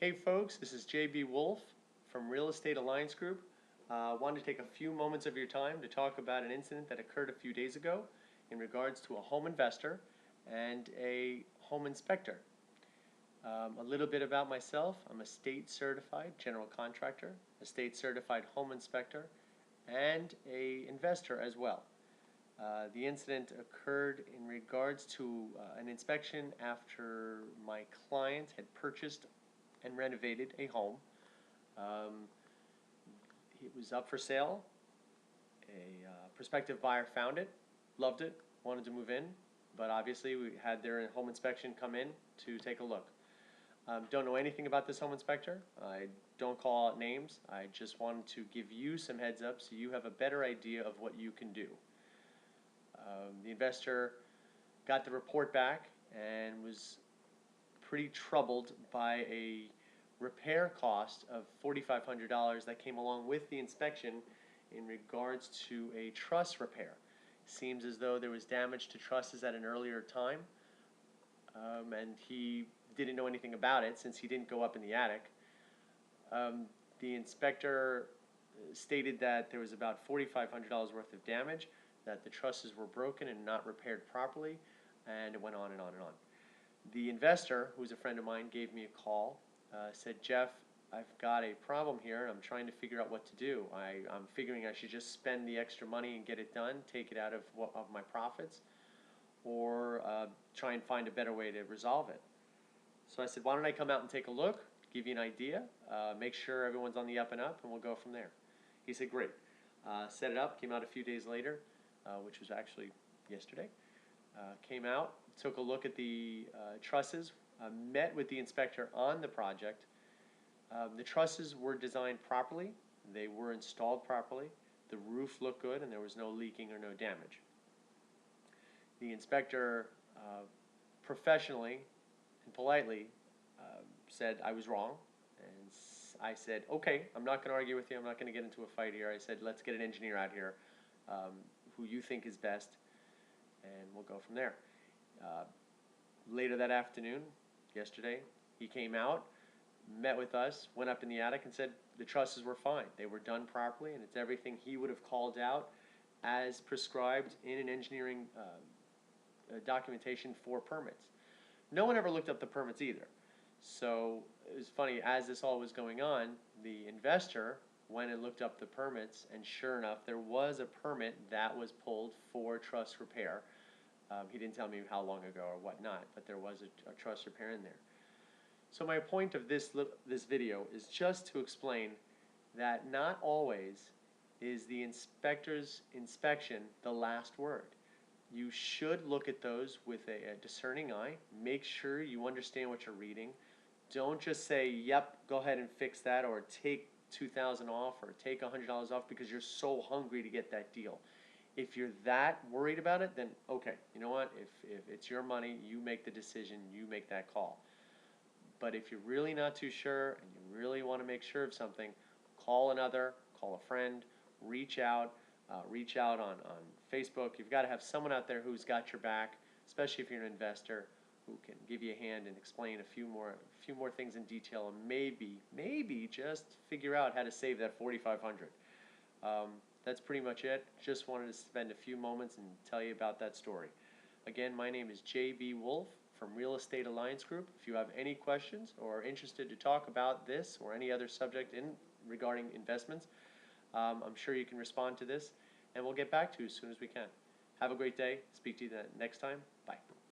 Hey folks, this is JB Wolf from Real Estate Alliance Group. Wanted to take a few moments of your time to talk about an incident that occurred a few days ago in regards to a home investor and a home inspector. A little bit about myself. I'm a state certified general contractor, a state certified home inspector, and a investor as well. The incident occurred in regards to an inspection after my client had purchased and renovated a home. Um, it was up for sale. A prospective buyer found it, loved it, wanted to move in, but obviously we had their home inspection come in to take a look. Don't know anything about this home inspector. I don't call out names. I just wanted to give you some heads up so you have a better idea of what you can do. The investor got the report back and was pretty troubled by a repair cost of $4,500 that came along with the inspection in regards to a truss repair. Seems as though there was damage to trusses at an earlier time, and he didn't know anything about it since he didn't go up in the attic. The inspector stated that there was about $4,500 worth of damage, that the trusses were broken and not repaired properly, and it went on and on and on. The investor, who's a friend of mine, gave me a call, said, Jeff, I've got a problem here. I'm trying to figure out what to do. I'm figuring I should just spend the extra money and get it done, take it out of my profits, or try and find a better way to resolve it. So I said, why don't I come out and take a look, give you an idea, make sure everyone's on the up and up, and we'll go from there. He said, great. Set it up, came out a few days later, which was actually yesterday. Came out, took a look at the trusses, met with the inspector on the project. The trusses were designed properly, they were installed properly, the roof looked good, and there was no leaking or no damage. The inspector professionally and politely said I was wrong, and I said, okay, I'm not going to argue with you, I'm not going to get into a fight here. I said, let's get an engineer out here who you think is best, and we'll go from there. Later that afternoon, yesterday, he came out, met with us, went up in the attic and said the trusses were fine. They were done properly, and it's everything he would have called out as prescribed in an engineering documentation for permits. No one ever looked up the permits either. So it was funny, as this all was going on, the investor went and looked up the permits, and sure enough, there was a permit that was pulled for truss repair. He didn't tell me how long ago or whatnot, but there was a truss repair in there. So my point of this video is just to explain that not always is the inspector's inspection the last word. You should look at those with a discerning eye. Make sure you understand what you're reading. Don't just say, yep, go ahead and fix that, or take $2,000 off, or take $100 off because you're so hungry to get that deal. If you're that worried about it, then okay, you know what? If it's your money, you make the decision, you make that call. But if you're really not too sure and you really want to make sure of something, call another, call a friend, reach out on Facebook. You've got to have someone out there who's got your back, especially if you're an investor, who can give you a hand and explain a few more things in detail, and maybe just figure out how to save that $4,500. That's pretty much it. Just wanted to spend a few moments and tell you about that story. Again, my name is JB Wolf from Real Estate Alliance Group. If you have any questions or are interested to talk about this or any other subject regarding investments, I'm sure you can respond to this, and we'll get back to you as soon as we can. Have a great day. Speak to you next time. Bye.